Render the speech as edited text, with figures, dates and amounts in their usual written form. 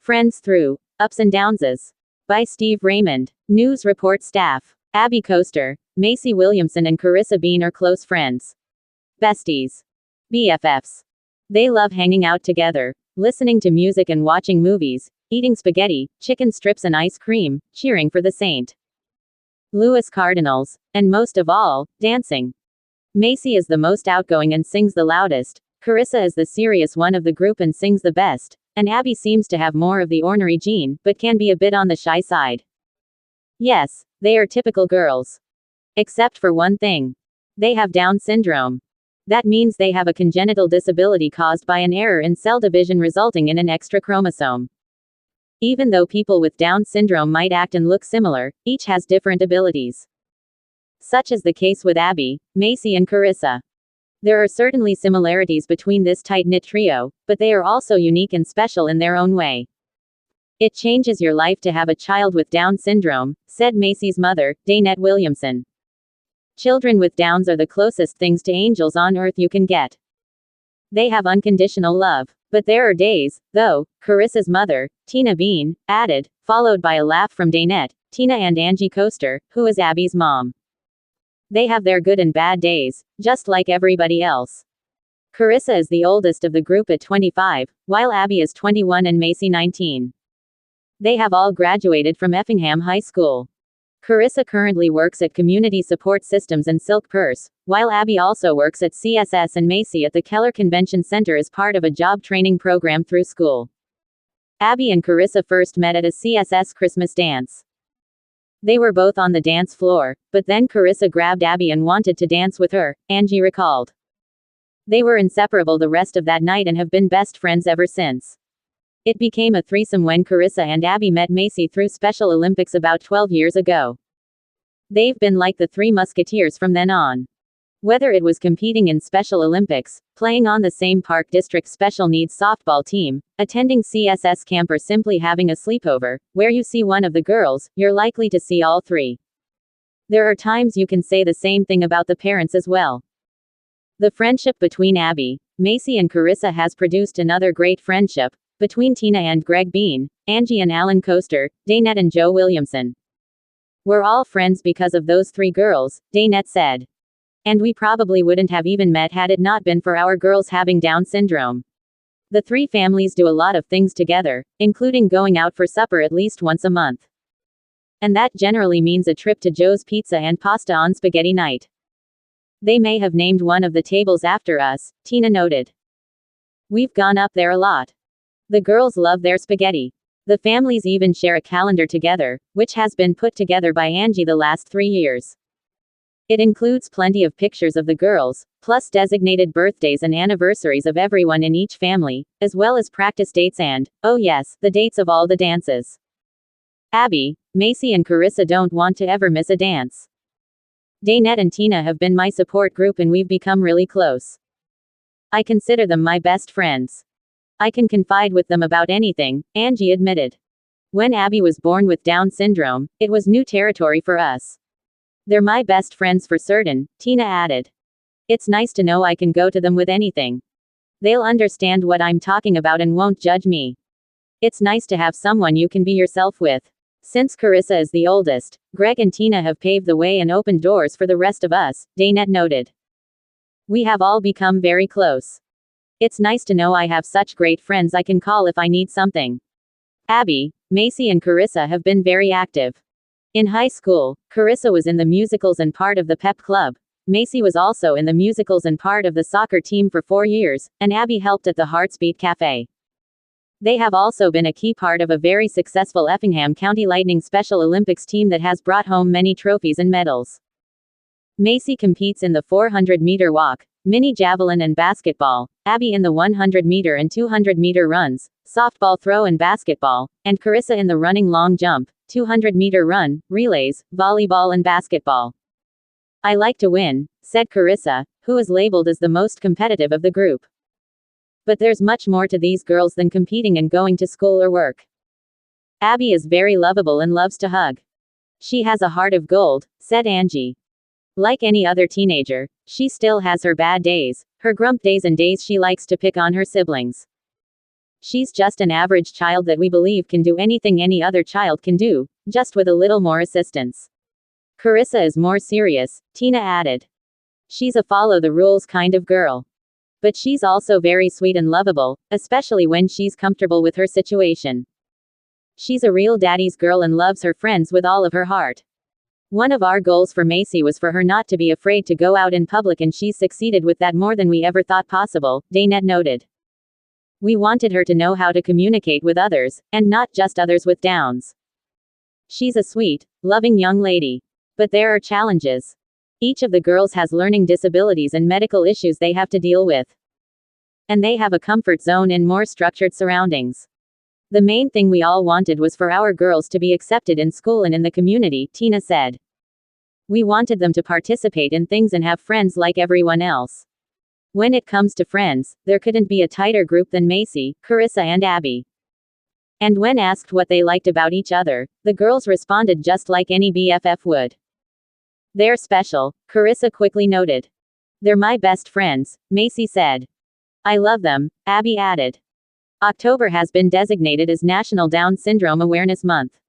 Friends Through Ups and Downses. By Steve Raymond. News Report Staff. Abbie Koester, Macey Williamson and Karissa Bean are close friends. Besties. BFFs. They love hanging out together, listening to music and watching movies, eating spaghetti, chicken strips and ice cream, cheering for the St. Louis Cardinals, and most of all, dancing. Macey is the most outgoing and sings the loudest. Karissa is the serious one of the group and sings the best. And Abbie seems to have more of the ornery gene, but can be a bit on the shy side. Yes, they are typical girls. Except for one thing. They have Down syndrome. That means they have a congenital disability caused by an error in cell division resulting in an extra chromosome. Even though people with Down syndrome might act and look similar, each has different abilities. Such is the case with Abbie, Macey and Karissa. There are certainly similarities between this tight-knit trio, but they are also unique and special in their own way. It changes your life to have a child with Down syndrome, said Macey's mother, Danette Williamson. Children with Downs are the closest things to angels on earth you can get. They have unconditional love. But there are days, though, Karissa's mother, Tina Bean, added, followed by a laugh from Danette, Tina and Angie Koester, who is Abbie's mom. They have their good and bad days, just like everybody else. Karissa is the oldest of the group at 25, while Abbie is 21 and Macey 19. They have all graduated from Effingham High School. Karissa currently works at Community Support Systems and Silk Purse, while Abbie also works at CSS and Macey at the Keller Convention Center as part of a job training program through school. Abbie and Karissa first met at a CSS Christmas dance. They were both on the dance floor, but then Karissa grabbed Abbie and wanted to dance with her, Angie recalled. They were inseparable the rest of that night and have been best friends ever since. It became a threesome when Karissa and Abbie met Macey through Special Olympics about 12 years ago. They've been like the Three Musketeers from then on. Whether it was competing in Special Olympics, playing on the same Park District Special Needs softball team, attending CSS camp or simply having a sleepover, where you see one of the girls, you're likely to see all three. There are times you can say the same thing about the parents as well. The friendship between Abbie, Macey and Karissa has produced another great friendship, between Tina and Greg Bean, Angie and Alan Koester, Danette and Joe Williamson. We're all friends because of those three girls, Danette said. And we probably wouldn't have even met had it not been for our girls having Down syndrome. The three families do a lot of things together, including going out for supper at least once a month. And that generally means a trip to Joe's Pizza and Pasta on Spaghetti Night. They may have named one of the tables after us, Tina noted. We've gone up there a lot. The girls love their spaghetti. The families even share a calendar together, which has been put together by Angie the last 3 years. It includes plenty of pictures of the girls, plus designated birthdays and anniversaries of everyone in each family, as well as practice dates and, oh yes, the dates of all the dances. Abbie, Macey and Karissa don't want to ever miss a dance. Danette and Tina have been my support group and we've become really close. I consider them my best friends. I can confide with them about anything, Angie admitted. When Abbie was born with Down syndrome, it was new territory for us. They're my best friends for certain, Tina added. It's nice to know I can go to them with anything. They'll understand what I'm talking about and won't judge me. It's nice to have someone you can be yourself with. Since Karissa is the oldest, Greg and Tina have paved the way and opened doors for the rest of us, Danette noted. We have all become very close. It's nice to know I have such great friends I can call if I need something. Abbie, Macey and Karissa have been very active. In high school, Karissa was in the musicals and part of the pep club. Macey was also in the musicals and part of the soccer team for 4 years, and Abbie helped at the Heartsbeat Cafe. They have also been a key part of a very successful Effingham County Lightning Special Olympics team that has brought home many trophies and medals. Macey competes in the 400-meter walk, mini javelin and basketball, Abbie in the 100-meter and 200-meter runs, softball throw and basketball, and Karissa in the running long jump, 200-meter run, relays, volleyball and basketball. I like to win, said Karissa, who is labeled as the most competitive of the group. But there's much more to these girls than competing and going to school or work. Abbie is very lovable and loves to hug. She has a heart of gold, said Angie. Like any other teenager, she still has her bad days, her grump days and days she likes to pick on her siblings. She's just an average child that we believe can do anything any other child can do, just with a little more assistance. Karissa is more serious, Tina added. She's a follow-the-rules kind of girl. But she's also very sweet and lovable, especially when she's comfortable with her situation. She's a real daddy's girl and loves her friends with all of her heart. One of our goals for Macey was for her not to be afraid to go out in public, and she's succeeded with that more than we ever thought possible, Daynette noted. We wanted her to know how to communicate with others, and not just others with Downs. She's a sweet, loving young lady. But there are challenges. Each of the girls has learning disabilities and medical issues they have to deal with. And they have a comfort zone in more structured surroundings. The main thing we all wanted was for our girls to be accepted in school and in the community, Tina said. We wanted them to participate in things and have friends like everyone else. When it comes to friends, there couldn't be a tighter group than Macey, Karissa and Abbie. And when asked what they liked about each other, the girls responded just like any BFF would. They're special, Karissa quickly noted. They're my best friends, Macey said. I love them, Abbie added. October has been designated as National Down Syndrome Awareness Month.